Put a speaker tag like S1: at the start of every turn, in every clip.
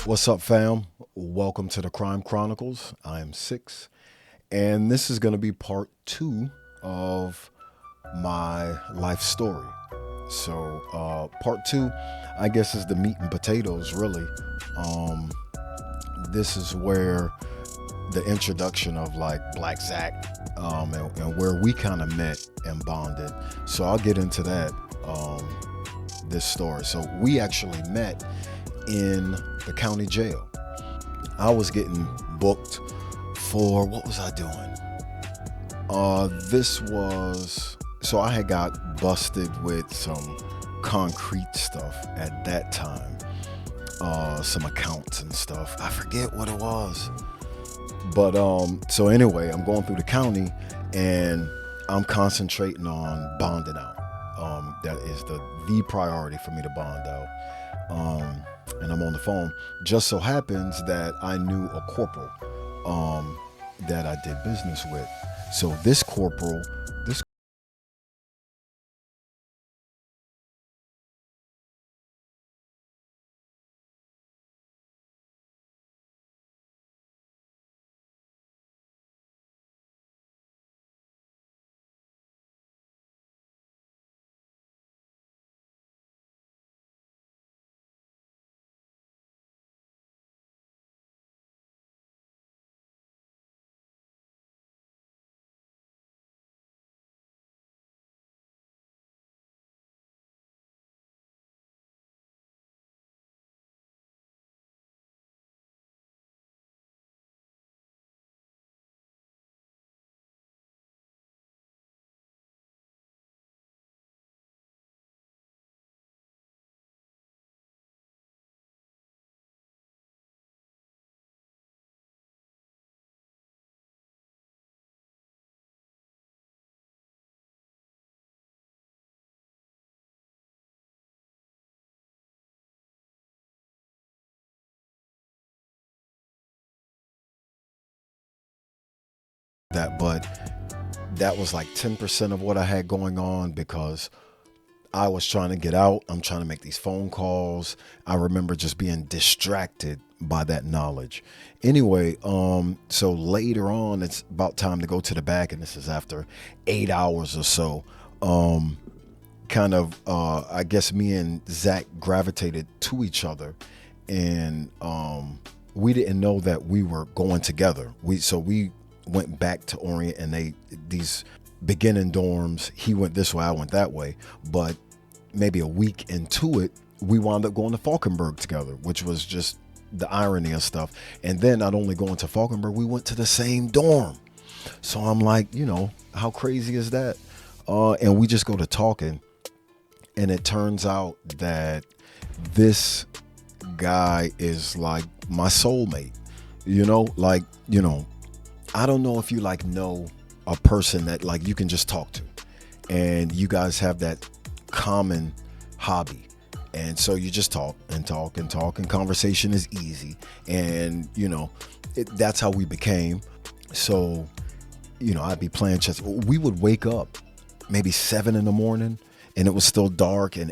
S1: What's up, fam? Welcome to the Crime Chronicles. I am Six, and this is going to be part two of my life story. So, part two, I guess, is the meat and potatoes, really. This is where the introduction of like Black Zach and where we kind of met and bonded. So I'll get into that, this story. So we actually met in the county jail. I was getting booked for, what was I doing? So I had got busted with some concrete stuff at that time. Some accounts and stuff. I forget what it was. But so anyway, I'm going through the county and I'm concentrating on bonding out. That is the priority for me to bond out. And I'm on the phone. Just so happens that I knew a corporal that I did business with. So this corporal, but that was like 10% of what I had going on because I was trying to get out. I'm trying to make these phone calls. I remember just being distracted by that knowledge. Anyway, so later on, it's about time to go to the back, and this is after 8 hours or so. I guess me and Zach gravitated to each other, and we didn't know that we were going together. We went back to Orient, and these beginning dorms, he went this way, I went that way, but maybe a week into it, we wound up going to Falkenberg together, which was just the irony of stuff. And then not only going to Falkenberg, we went to the same dorm. So I'm like, how crazy is that? And we just go to talking, and it turns out that this guy is like my soulmate. I don't know if you know a person that like you can just talk to, and you guys have that common hobby, and so you just talk and talk and talk, and conversation is easy, and that's how we became. So I'd be playing chess. We would wake up maybe 7 a.m, and it was still dark, and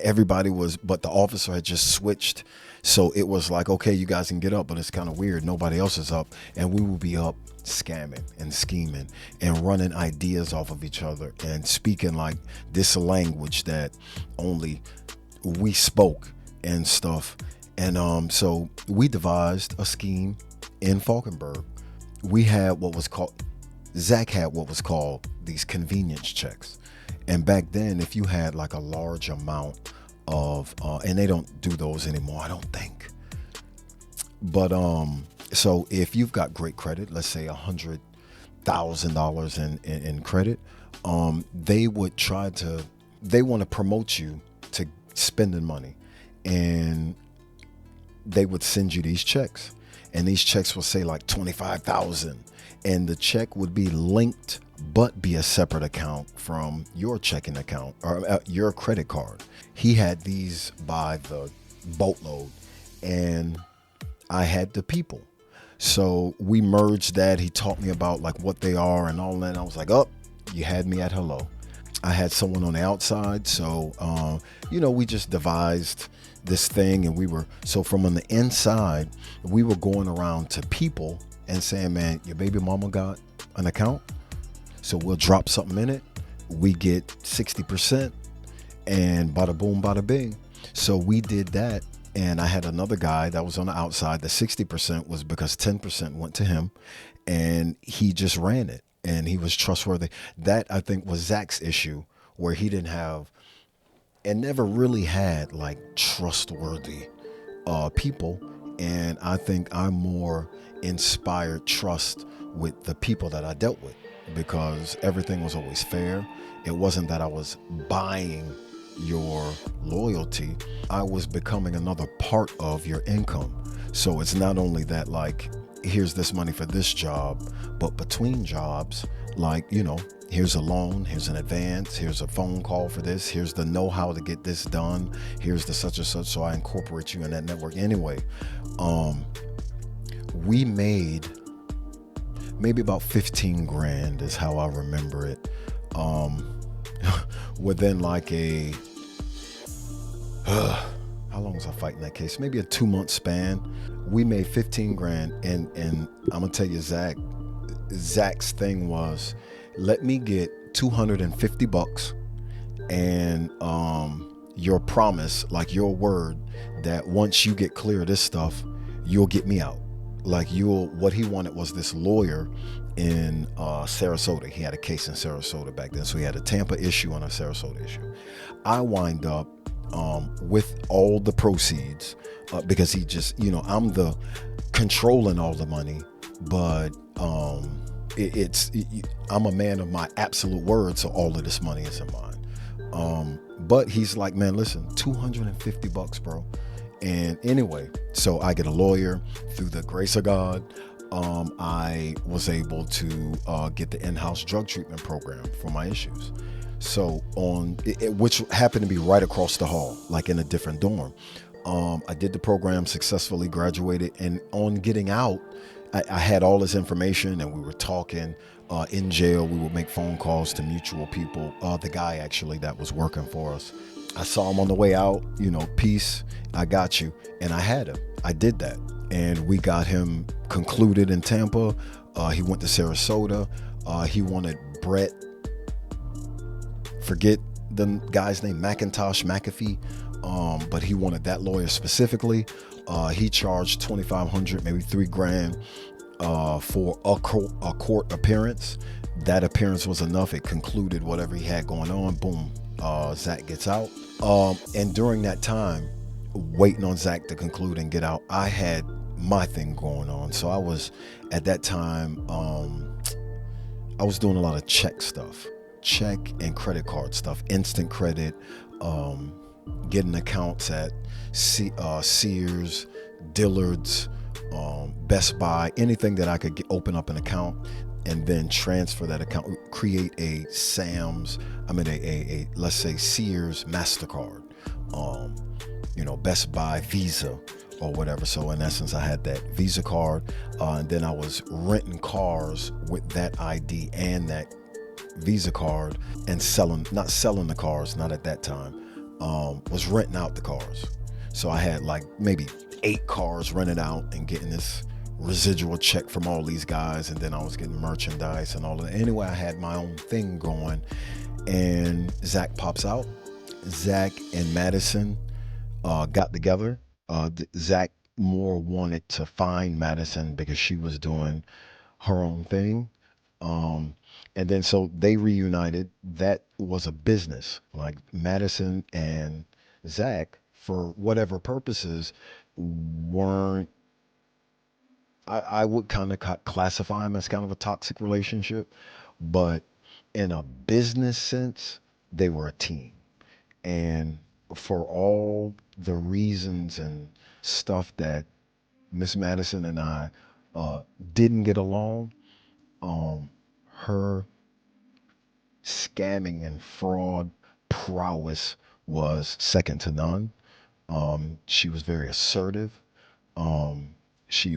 S1: but the officer had just switched. So it was like, okay, you guys can get up, but it's kind of weird. Nobody else is up. And we would be up scamming and scheming and running ideas off of each other and speaking like this language that only we spoke and stuff. And so we devised a scheme in Falkenberg. Zach had what was called these convenience checks. And back then, if you had like a large amount of, and they don't do those anymore, I don't think. But so if you've got great credit, let's say $100,000 in credit, they want to promote you to spending money, and they would send you these checks, and these checks will say like 25,000, and the check would be linked but be a separate account from your checking account or your credit card. He had these by the boatload, and I had the people. So we merged that. He taught me about like what they are and all that. And I was like, oh, you had me at hello. I had someone on the outside. So, we just devised this thing, and we were, so from on the inside, we were going around to people and saying, man, your baby mama got an account. So we'll drop something in it. We get 60%, and bada boom, bada bing. So we did that. And I had another guy that was on the outside. The 60% was because 10% went to him, and he just ran it, and he was trustworthy. That, I think, was Zach's issue, where he didn't have and never really had like trustworthy people. And I think I more inspired trust with the people that I dealt with, because everything was always fair. It wasn't that I was buying your loyalty, I was becoming another part of your income. So it's not only that, like, here's this money for this job, but between jobs, like, here's a loan, here's an advance, here's a phone call for this, here's the know-how to get this done, here's the such and such. So I incorporate you in that network. Anyway, we made maybe about 15 grand is how I remember it. Within like a how long was I fighting that case? Maybe a 2-month span. We made 15 grand, and I'm gonna tell you, Zach's thing was, let me get 250 bucks, and your promise, like your word, that once you get clear of this stuff, you'll get me out. Like, what he wanted was this lawyer in Sarasota. He had a case in Sarasota back then, so he had a Tampa issue and a Sarasota issue. I wind up with all the proceeds, because he just, I'm the controlling all the money, but I'm a man of my absolute word, so all of this money is in mine. But he's like, man, listen, 250 bucks, bro. And anyway, so I get a lawyer. Through the grace of God, I was able to get the in-house drug treatment program for my issues. So which happened to be right across the hall, like in a different dorm. I did the program, successfully graduated, and on getting out, I had all this information, and we were talking in jail. We would make phone calls to mutual people. The guy actually that was working for us, I saw him on the way out, peace, I got you. And I had him. I did that. And we got him concluded in Tampa. He went to Sarasota. He wanted Brett, forget the guy's name, McAfee, but he wanted that lawyer specifically. He charged $2,500, maybe $3,000 for a court appearance. That appearance was enough. It concluded whatever he had going on. Boom, Zach gets out. And during that time, waiting on Zach to conclude and get out, I had my thing going on. So I was, at that time, I was doing a lot of check and credit card stuff, instant credit, getting accounts at Sears, Dillard's, Best Buy, anything that I could open up an account and then transfer that account, create a let's say Sears MasterCard, Best Buy Visa or whatever. So in essence, I had that Visa card, and then I was renting cars with that ID and that Visa card, and not selling the cars, not at that time, was renting out the cars. So I had like maybe 8 cars rented out and getting this residual check from all these guys, and then I was getting merchandise and all of that. Anyway, I had my own thing going, and Zach pops out. Zach and Madison got together. Zach more wanted to find Madison because she was doing her own thing. And then so they reunited. That was a business. Like, Madison and Zach, for whatever purposes, weren't, I would kind of classify them as kind of a toxic relationship, but in a business sense, they were a team. And for all the reasons and stuff that Miss Madison and I didn't get along, Her scamming and fraud prowess was second to none. She was very assertive. Um, she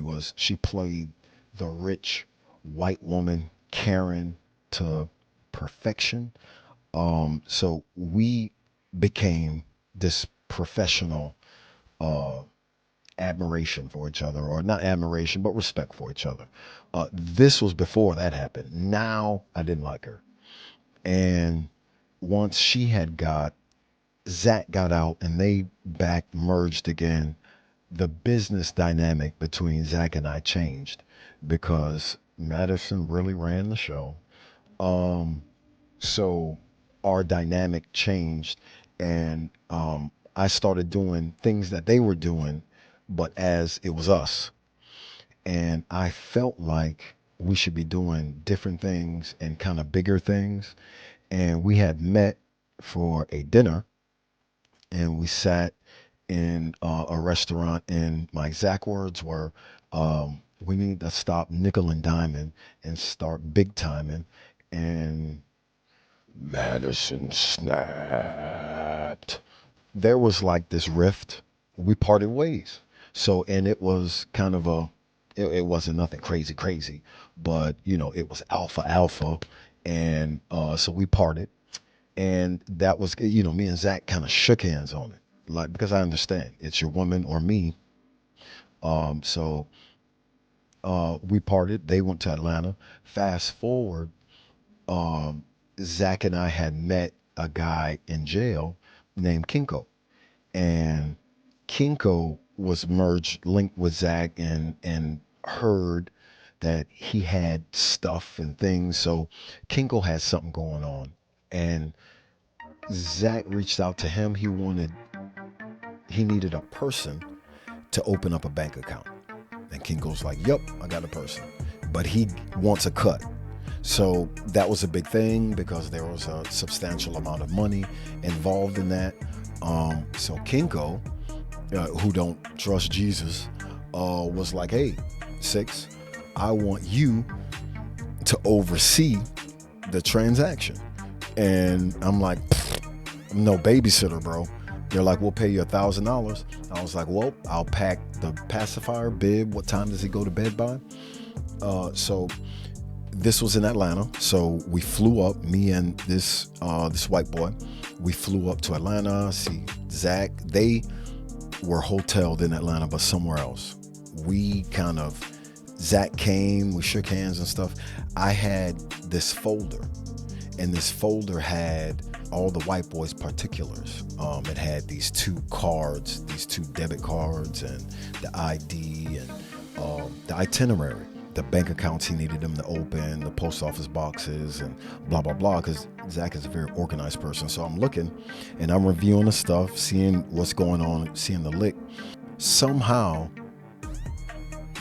S1: played the rich white woman Karen to perfection. So we became this professional admiration for each other, or not admiration, but respect for each other. This was before that happened. Now I didn't like her. And once Zach got out and they back merged again, the business dynamic between Zach and I changed because Madison really ran the show. Um, so our dynamic changed, and I started doing things that they were doing, but as it was us. And I felt like we should be doing different things and kind of bigger things. And we had met for a dinner, and we sat in a restaurant, and my exact words were, we need to stop nickel and diming and start big timing. And Madison snapped. There was like this rift. We parted ways. So, and it was kind of it wasn't nothing crazy, crazy, but it was alpha, alpha. And so we parted. And that was, me and Zach kind of shook hands on it. Like, because I understand it's your woman or me. So we parted. They went to Atlanta. Fast forward, um, Zach and I had met a guy in jail named Kinko, and Kinko was merged, linked with Zach, and heard that he had stuff and things. So Kinko had something going on, and Zach reached out to him. He needed a person to open up a bank account, and Kinko's like, "Yep, I got a person," but he wants a cut. So that was a big thing because there was a substantial amount of money involved in that. So Kinko, who don't trust Jesus, was like, "Hey, Six, I want you to oversee the transaction." And I'm like, "I'm no babysitter, bro." They're like, "We'll pay you $1,000." I was like, "Well, I'll pack the pacifier bib. What time does he go to bed by?" So this was in Atlanta. So we flew up, me and this white boy. We flew up to Atlanta, see Zach. They were hoteled in Atlanta, but somewhere else. Zach came, we shook hands and stuff. I had this folder, and this folder had all the white boys' particulars. It had these two debit cards, and the ID, and the itinerary, the bank accounts he needed them to open, the post office boxes, and blah, blah, blah, because Zach is a very organized person. So I'm looking, and I'm reviewing the stuff, seeing what's going on, seeing the lick. Somehow,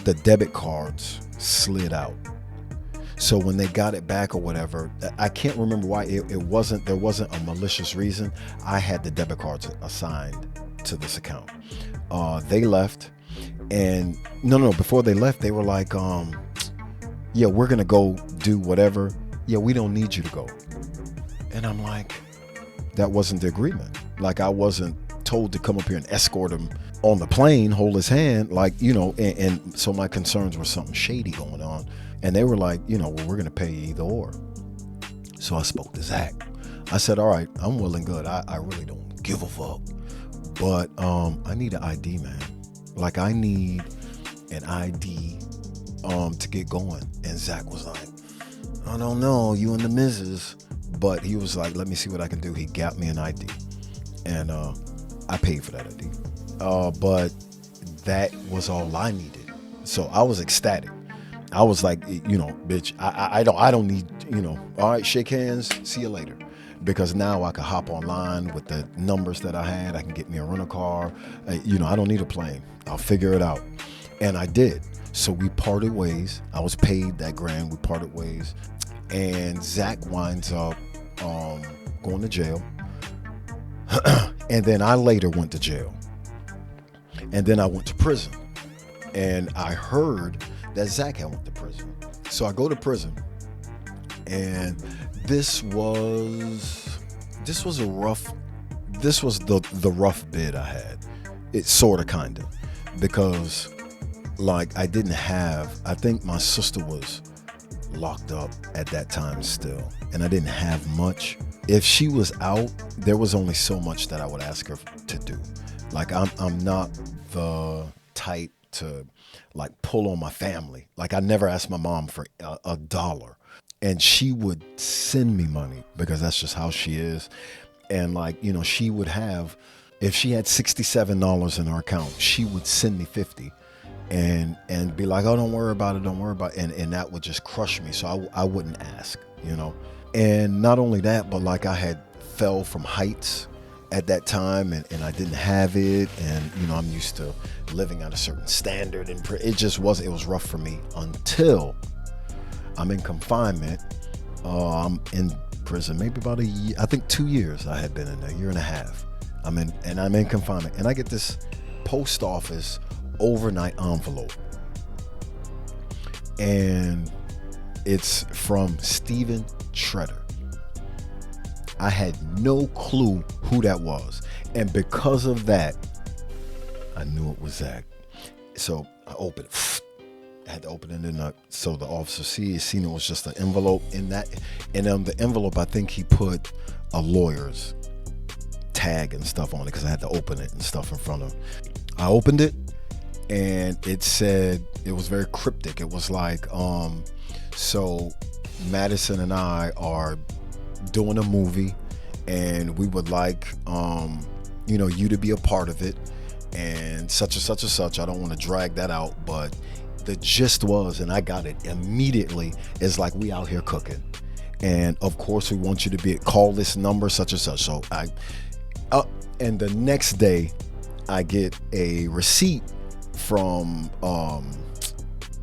S1: the debit cards slid out. So when they got it back or whatever, I can't remember why. There wasn't a malicious reason. I had the debit cards assigned to this account. They left, and no, before they left, they were like, "Yeah, we're gonna go do whatever. Yeah, we don't need you to go." And I'm like, that wasn't the agreement. Like, I wasn't told to come up here and escort him on the plane, hold his hand, like, and so my concerns were something shady going on. And they were like, well, we're going to pay you either or. So I spoke to Zach. I said, all right, I'm willing, good. I really don't give a fuck. But I need an ID, man. Like, I need an ID to get going. And Zach was like, I don't know, you and the missus. But he was like, let me see what I can do. He got me an ID. And I paid for that ID. But that was all I needed. So I was ecstatic. I was like, bitch, I don't need, all right, shake hands, see you later. Because now I can hop online with the numbers that I had. I can get me a rental car. I don't need a plane. I'll figure it out. And I did. So we parted ways. I was paid that grand. We parted ways. And Zach winds up going to jail. And then I later went to jail. And then I went to prison. And I heard that Zach had went to prison. So I go to prison, And this was a rough, this was the rough bid I had. It sort of, kind of, because like I didn't have, I think my sister was locked up at that time still, and I didn't have much. If she was out, there was only so much that I would ask her to do. Like I'm not the type to like pull on my family. Like I never asked my mom for a dollar, and she would send me money because that's just how she is. And like, you know, she would have, if she had $67 in her account, she would send me 50 and be like, oh, don't worry about it, don't worry about it. And that would just crush me. So I wouldn't ask, you know. And not only that, but like I had fell from heights at that time, and I didn't have it. And, you know, I'm used to living at a certain standard, and it was rough for me until I'm in confinement. I'm in prison maybe about a year, I think 2 years I had been in there, a year and a half. I'm in confinement, and I get this post office overnight envelope, and it's from Steven Shredder. I had no clue who that was, and because of that, I knew it was Zach. So I opened it. I had to open it in so the officer seen it was just an envelope in that, and on the envelope I think he put a lawyer's tag and stuff on it because I had to open it and stuff in front of him. I opened it, and it said, it was very cryptic. It was like, so Madison and I are doing a movie, and we would like, you know, you to be a part of it, and such and such and such. I don't want to drag that out, but the gist was, and I got it immediately, is like, we out here cooking, and of course we want you to call this number such and such. So and the next day I get a receipt from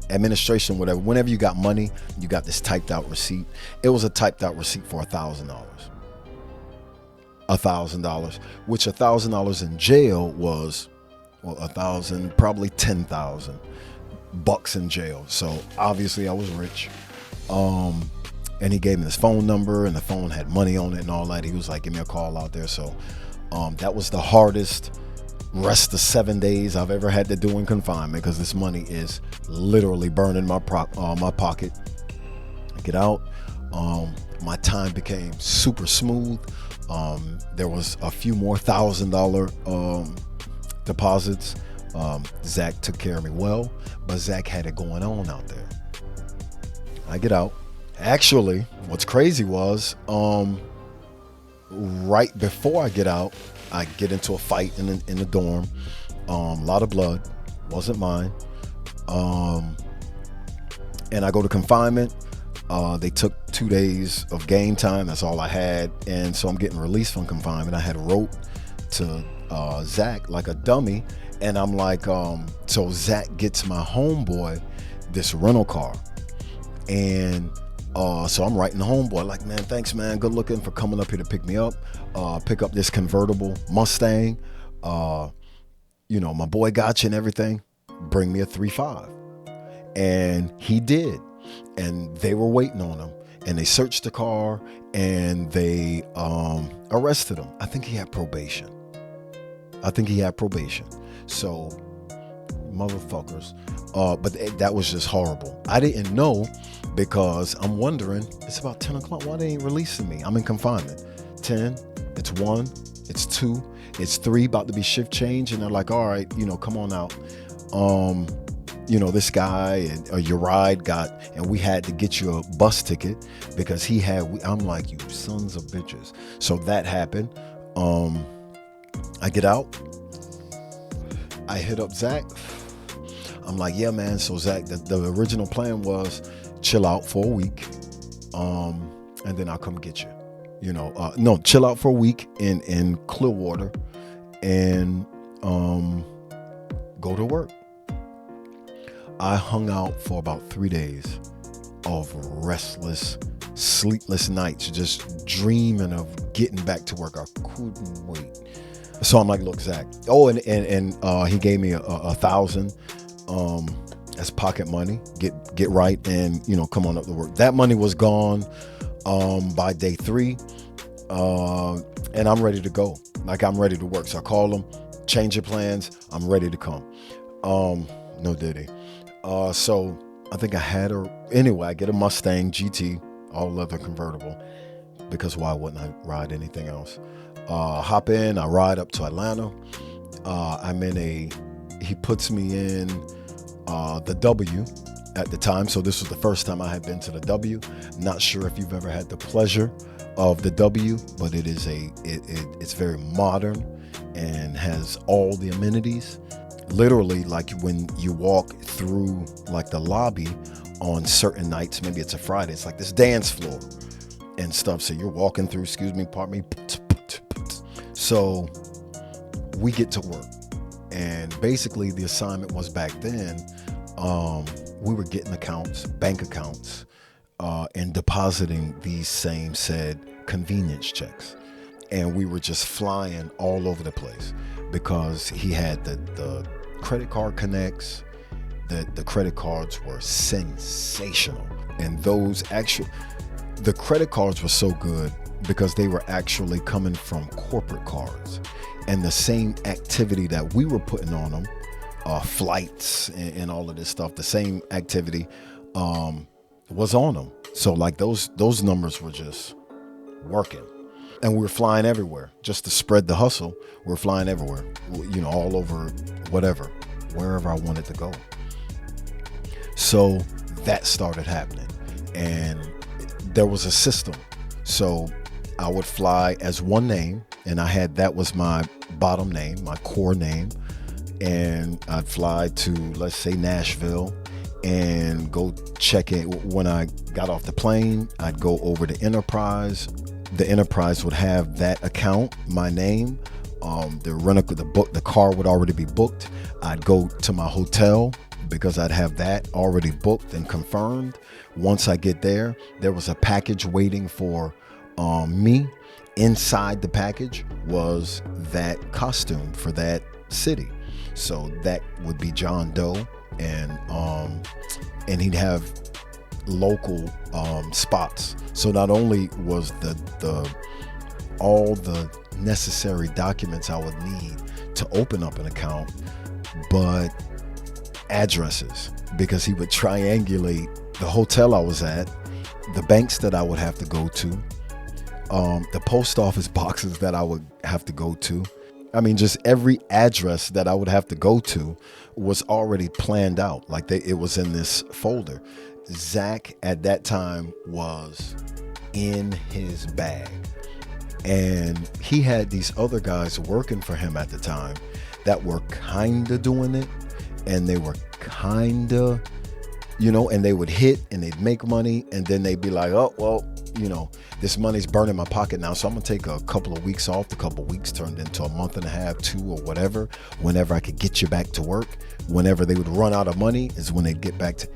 S1: administration, whatever. Whenever you got money, you got this typed out receipt. It was a typed out receipt for $1,000, which $1,000 in jail was, well, 1,000, probably 10,000 bucks in jail. So obviously I was rich. And he gave me his phone number, and the phone had money on it and all that. He was like, give me a call out there. So that was the hardest rest of 7 days I've ever had to do in confinement, because this money is literally burning my pocket. I get out. My time became super smooth. There was a few more $1,000 deposits. Zach took care of me well, but Zach had it going on out there. I get out. Actually, what's crazy was, right before I get out, I get into a fight in the dorm. A lot of blood, wasn't mine. And I go to confinement. They took 2 days of game time. That's all I had. And so I'm getting released from confinement. I had wrote to Zach like a dummy. And I'm like, so Zach gets my homeboy this rental car. And so I'm writing the homeboy like, man, thanks, man. Good looking for coming up here to pick me up. Pick up this convertible Mustang. You know, my boy got you and everything. Bring me a 3.5. And he did. And they were waiting on him. And they searched the car, and they arrested him. I think he had probation. So, motherfuckers. But that was just horrible. I didn't know, because I'm wondering, it's about 10 o'clock. Why they ain't releasing me? I'm in confinement. 10, it's 1, it's 2, it's 3, about to be shift change. And they're like, all right, you know, come on out. You know, this guy and your ride got, and we had to get you a bus ticket because he had, I'm like, you sons of bitches. So that happened. I get out. I hit up Zach. I'm like, yeah, man. So Zach, the original plan was chill out for a week. And then I'll come get you. You know, no, chill out for a week in Clearwater and go to work. I hung out for about 3 days of restless, sleepless nights, just dreaming of getting back to work. I couldn't wait. So I'm like, look, Zach. Oh, and he gave me $1,000 as pocket money. Get right, and you know, come on up to work. That money was gone by day 3, and I'm ready to go. Like, I'm ready to work. So I call them, change your plans. I'm ready to come. No diddy. So I think I get a Mustang GT, all leather convertible, because why wouldn't I ride anything else? Hop in, I ride up to Atlanta. He puts me in the W at the time. So this was the first time I had been to the W. Not sure if you've ever had the pleasure of the W, but it's very modern and has all the amenities. Literally, like when you walk through like the lobby on certain nights, maybe it's a Friday, it's like this dance floor and stuff. So you're walking through, pardon me. So we get to work. And basically the assignment was back then, we were getting bank accounts, and depositing these same said convenience checks. And we were just flying all over the place because he had the credit card connects. The credit cards were sensational. And the credit cards were so good because they were actually coming from corporate cards. And the same activity that we were putting on them, flights and all of this stuff, the same activity was on them. So like those numbers were just working. And we were flying everywhere just to spread the hustle. We're flying everywhere, all over, wherever I wanted to go. So that started happening. And there was a system. So I would fly as one name, and that was my bottom name, my core name. And I'd fly to, let's say, Nashville and go check in. When I got off the plane, I'd go over to Enterprise. The Enterprise would have that account, my name. The car would already be booked. I'd go to my hotel because I'd have that already booked and confirmed. Once I get there, there was a package waiting for me. Inside the package was that costume for that city. So that would be John Doe, and he'd have local spots. So not only was all the necessary documents I would need to open up an account, but addresses, because he would triangulate the hotel I was at, the banks that I would have to go to, the post office boxes that I would have to go to. I mean, just every address that I would have to go to was already planned out. Like it was in this folder. Zach at that time was in his bag. And he had these other guys working for him at the time that were kind of doing it. And they were kind of, and they would hit and they'd make money. And then they'd be like, oh, well, this money's burning my pocket now. So I'm going to take a couple of weeks off. The couple of weeks turned into a month and a half, 2 or whatever. Whenever I could get you back to work, whenever they would run out of money is when they'd get back to,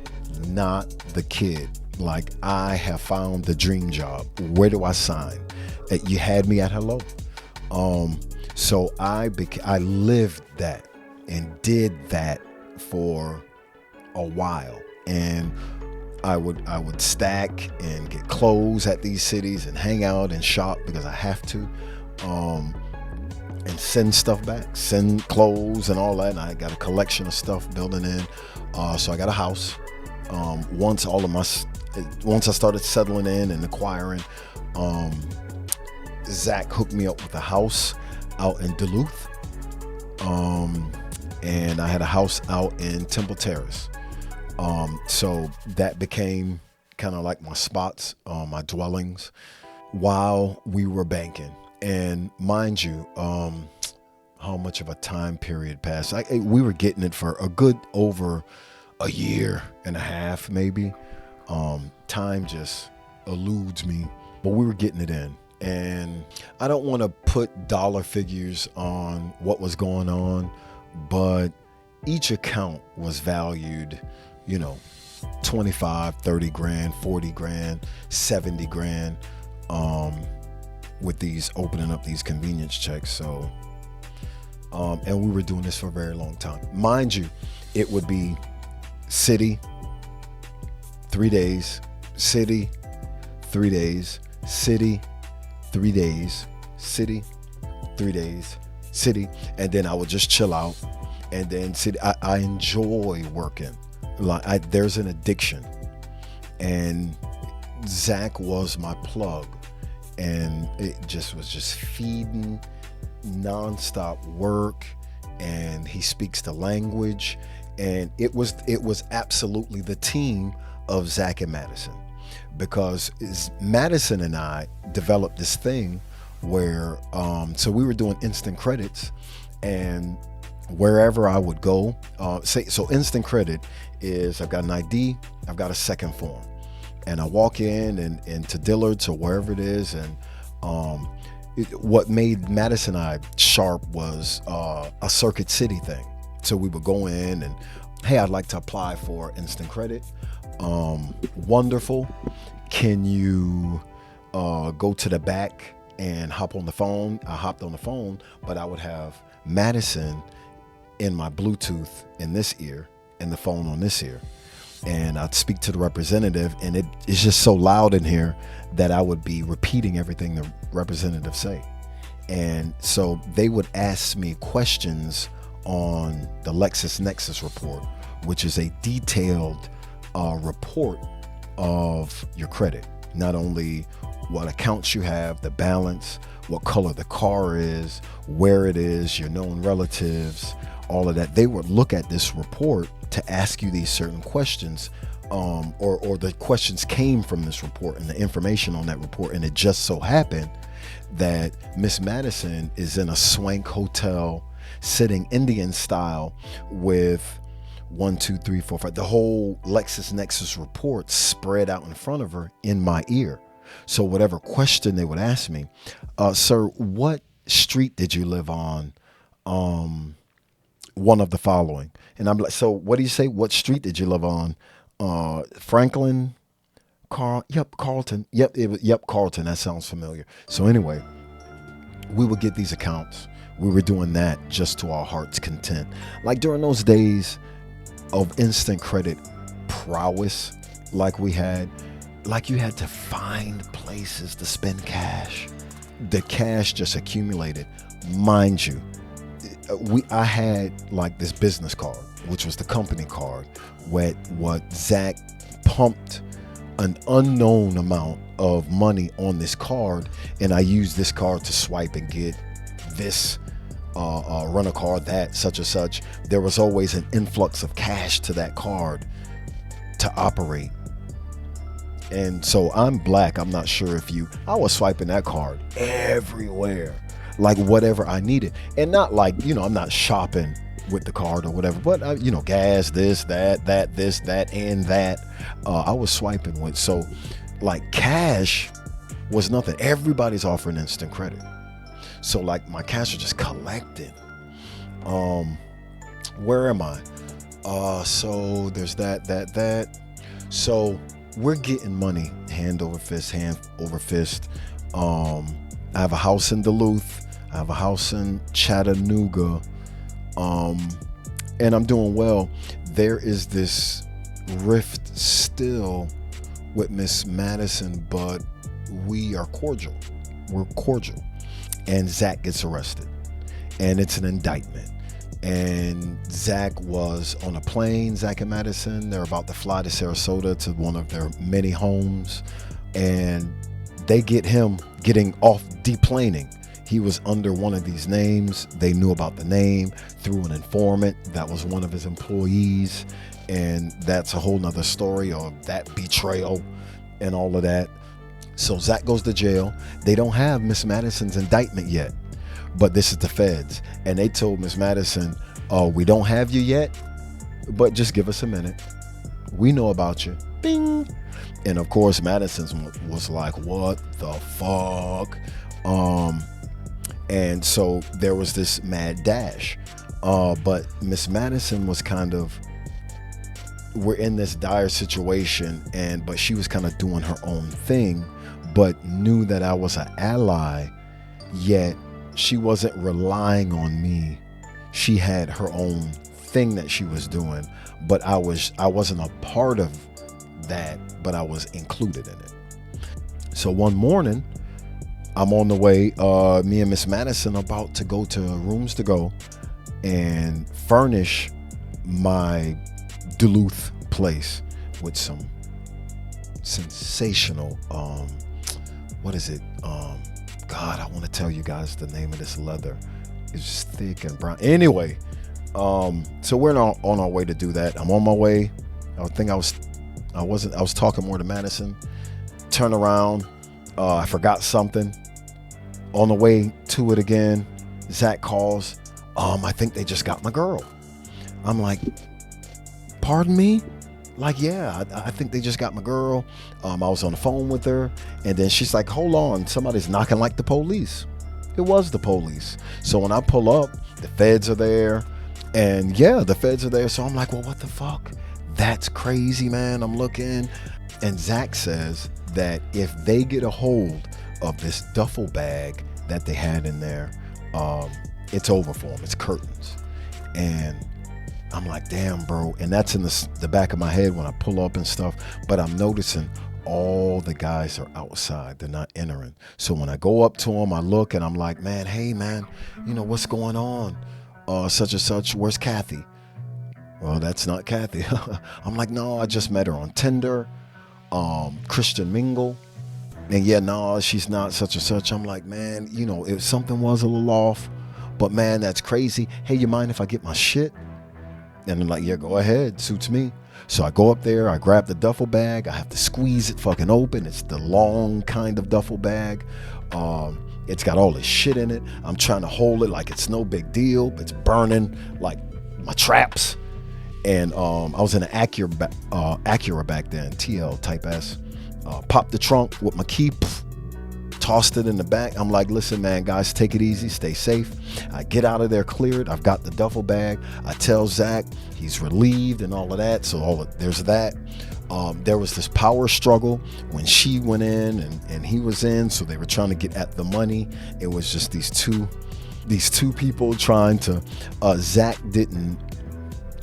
S1: not the kid. Like, I have found the dream job. Where do I sign? You had me at hello. So I lived that and did that for a while. And I would stack and get clothes at these cities and hang out and shop because I have to, and send stuff back, send clothes and all that. And I got a collection of stuff building in. So I got a house. Once I started settling in and acquiring, Zach hooked me up with a house out in Duluth. And I had a house out in Temple Terrace. So that became kind of like my spots, my dwellings while we were banking. And mind you, how much of a time period passed? We were getting it for a good over a year and a half, maybe. Time just eludes me, but we were getting it in. And I don't want to put dollar figures on what was going on, but each account was valued, 25, 30 grand, 40 grand, 70 grand, with these opening up these convenience checks. So, and we were doing this for a very long time. Mind you, it would be city, 3 days, city, 3 days, city, 3 days, city, 3 days, city, and then I would just chill out. And then city, I enjoy working. Like there's an addiction, and Zach was my plug, and it just was just feeding nonstop work, and he speaks the language, and it was absolutely the team of Zach and Madison, because Madison and I developed this thing where so we were doing instant credits, and wherever I would go, so instant credit is I've got an ID, I've got a second form, and I walk in and to Dillard's or wherever it is, and what made Madison and I sharp was a Circuit City thing. So we would go in and, hey, I'd like to apply for instant credit. Wonderful. Can you go to the back and hop on the phone? I hopped on the phone, but I would have Madison in my Bluetooth in this ear and the phone on this ear. And I'd speak to the representative, and it's just so loud in here that I would be repeating everything the representative say. And so they would ask me questions on the LexisNexis report, which is a detailed report of your credit. Not only what accounts you have, the balance, what color the car is, where it is, your known relatives, all of that. They would look at this report to ask you these certain questions, or the questions came from this report and the information on that report. And it just so happened that Miss Madison is in a swank hotel, sitting Indian style with 1, 2, 3, 4, 5, the whole LexisNexis report spread out in front of her in my ear. So whatever question they would ask me, sir, what street did you live on? One of the following. And I'm like, so what do you say? What street did you live on? Franklin, Carlton. Yep, Carlton. That sounds familiar. So anyway, we would get these accounts. We were doing that just to our heart's content. Like during those days of instant credit prowess, like we had, like you had to find places to spend cash. The cash just accumulated. Mind you, I had like this business card, which was the company card, what Zach pumped an unknown amount of money on this card, and I used this card to swipe and get this run a card, that such and such. There was always an influx of cash to that card to operate. And so I'm black. I'm not sure if I was swiping that card everywhere, like whatever I needed. And not like, I'm not shopping with the card or whatever, but gas, this, that, this, that, and that. I was swiping with. So like cash was nothing. Everybody's offering instant credit. So like my cash was just collecting. Where am I? So there's that. So we're getting money hand over fist. I have a house in Duluth. I have a house in Chattanooga. And I'm doing well. There is this rift still with Miss Madison, but we are cordial. We're cordial. And Zach gets arrested. And it's an indictment. And Zach was on a plane, Zach and Madison. They're about to fly to Sarasota to one of their many homes. And they get him getting off deplaning. He was under one of these names. They knew about the name through an informant that was one of his employees. And that's a whole nother story of that betrayal and all of that. So Zach goes to jail. They don't have Miss Madison's indictment yet, but this is the feds. And they told Miss Madison, we don't have you yet, but just give us a minute. We know about you. Bing. And of course, Madison was like, what the fuck? And so there was this mad dash. But Miss Madison was we're in this dire situation, but she was kind of doing her own thing, but knew that I was an ally, yet she wasn't relying on me. She had her own thing that she was doing, but I wasn't a part of that, but I was included in it. So one morning, I'm on the way. Me and Miss Madison about to go to Rooms to Go and furnish my Duluth place with some sensational what is it? God, I want to tell you guys the name of this leather. It's thick and brown. Anyway, so we're on our way to do that. I'm on my way. I was talking more to Madison. Turn around. I forgot something. On the way to it again, Zach calls. I think they just got my girl. I'm like, pardon me? Like, yeah, I think they just got my girl. I was on the phone with her, and then she's like, hold on, somebody's knocking like the police. It was the police. So when I pull up, the feds are there, and yeah, the feds are there. So I'm like, well, what the fuck? That's crazy, man. I'm looking, and Zach says that if they get a hold of this duffel bag that they had in there, it's over for them. It's curtains. And I'm like, damn, bro. And that's in the back of my head when I pull up and stuff. But I'm noticing all the guys are outside. They're not entering. So when I go up to them, I look and I'm like, man, hey, man, what's going on? Such and such. Where's Kathy? Well, that's not Kathy. I'm like, no, I just met her on Tinder. Christian Mingle. And yeah, no, she's not such and such. I'm like, man, if something was a little off. But man, that's crazy. Hey, you mind if I get my shit? And I'm like, yeah, go ahead. Suits me. So I go up there. I grab the duffel bag. I have to squeeze it fucking open. It's the long kind of duffel bag. It's got all this shit in it. I'm trying to hold it like it's no big deal. It's burning like my traps. And I was in an Acura back then, TL Type S. Popped the trunk with my key. Tossed it in the back. I'm like, listen, man, guys, take it easy, stay safe. I get out of there cleared. I've got the duffel bag. I tell Zach, he's relieved and all of that. So there's that. There was this power struggle when she went in and he was in. So they were trying to get at the money. It was just these two people trying to. Zach didn't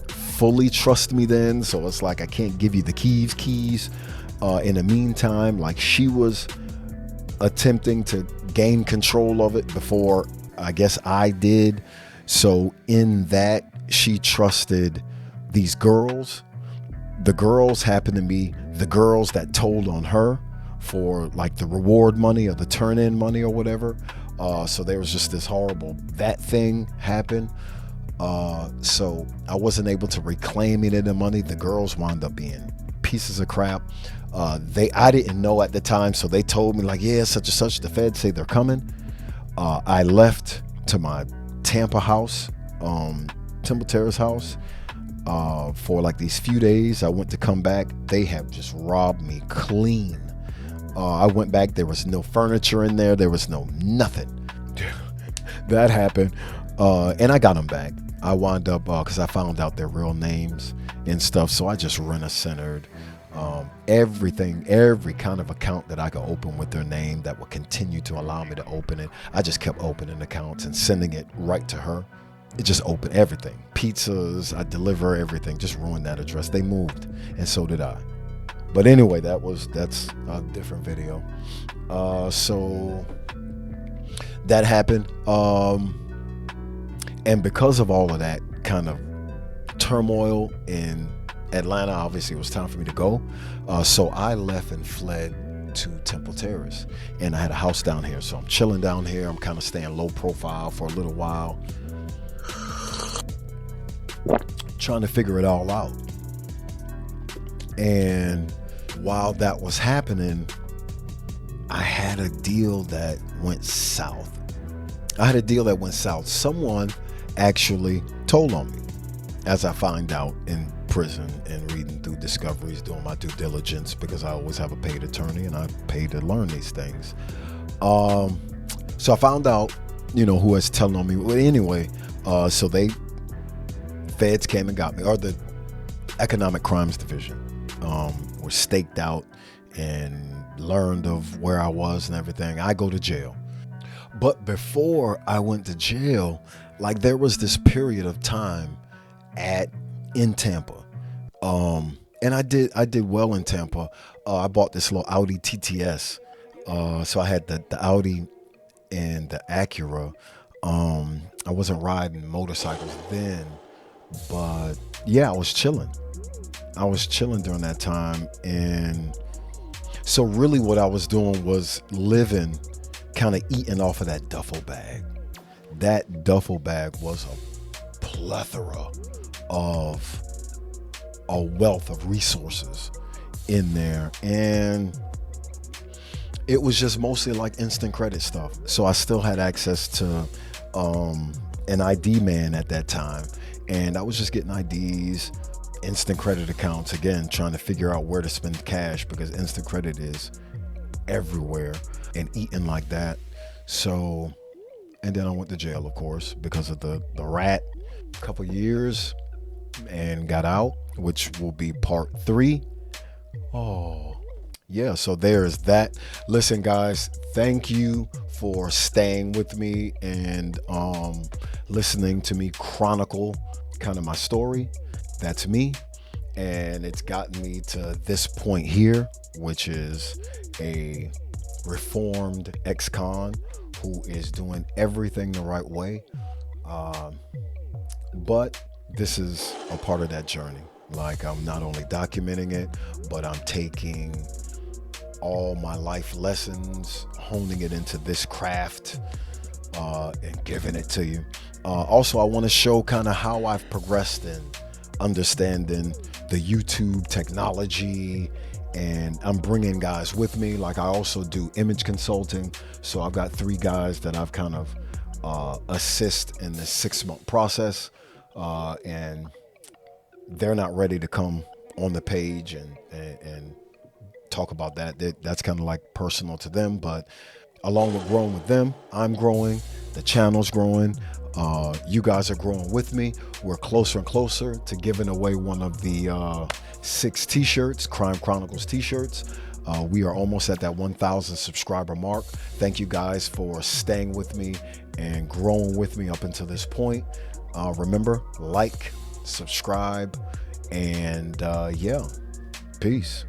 S1: fully trust me then, so it's like I can't give you the keys. In the meantime, like she was attempting to gain control of it before I guess I did. So in that, she trusted these girls. The girls happened to be the girls that told on her for like the reward money or the turn-in money or whatever. So there was just this horrible, that thing happened. So I wasn't able to reclaim any of the money. The girls wound up being pieces of crap. I didn't know at the time, so they told me like, yeah, such and such, the feds say they're coming. I left to my Tampa house, Temple Terrace house, for like these few days. I went to come back. They have just robbed me clean. I went back. There was no furniture in there. There was nothing. That happened. And I got them back. I wound up, because I found out their real names and stuff. So I just rent-a-centered everything, every kind of account that I could open with their name that would continue to allow me to open it. I just kept opening accounts and sending it right to her. It just opened everything. Pizzas, I deliver everything. Just ruined that address. They moved, and so did I. But anyway, that's a different video. So that happened. And because of all of that kind of turmoil in Atlanta, obviously it was time for me to go. So I left and fled to Temple Terrace, and I had a house down here. So I'm chilling down here. I'm kind of staying low profile for a little while, trying to figure it all out. And while that was happening, I had a deal that went south. Someone actually told on me, as I find out in prison and reading through discoveries, doing my due diligence, because I always have a paid attorney and I pay to learn these things. So I found out, who was telling on me. Well, anyway, so feds came and got me, or the Economic Crimes Division, were staked out and learned of where I was and everything. I go to jail. But before I went to jail, like there was this period of time in Tampa. And I did well in Tampa. I bought this little Audi TTS So I had the Audi and the Acura. I wasn't riding motorcycles then, but yeah, I was chilling. I was chilling during that time. And so really what I was doing was living, kind of eating off of that duffel bag. That duffel bag was a plethora of a wealth of resources in there. And it was just mostly like instant credit stuff. So I still had access to an ID man at that time. And I was just getting IDs, instant credit accounts, again, trying to figure out where to spend cash because instant credit is everywhere and eating like that. So, and then I went to jail, of course, because of the rat, couple years, and got out, which will be part 3. Oh, yeah, so there's that. Listen, guys, thank you for staying with me and listening to me chronicle kind of my story. That's me. And it's gotten me to this point here, which is a reformed ex-con who is doing everything the right way. But this is a part of that journey. Like, I'm not only documenting it, but I'm taking all my life lessons, honing it into this craft, and giving it to you. Also, I want to show kind of how I've progressed in understanding the YouTube technology, and I'm bringing guys with me. Like, I also do image consulting. So I've got 3 guys that I've kind of assist in the 6-month process. And they're not ready to come on the page and talk about that. That's kind of like personal to them, but along with growing with them, I'm growing, the channel's growing, you guys are growing with me. We're closer and closer to giving away one of the 6 t-shirts, Crime Chronicles t-shirts. We are almost at that 1,000 subscriber mark. Thank you guys for staying with me and growing with me up until this point. Remember, like, subscribe, and yeah, peace.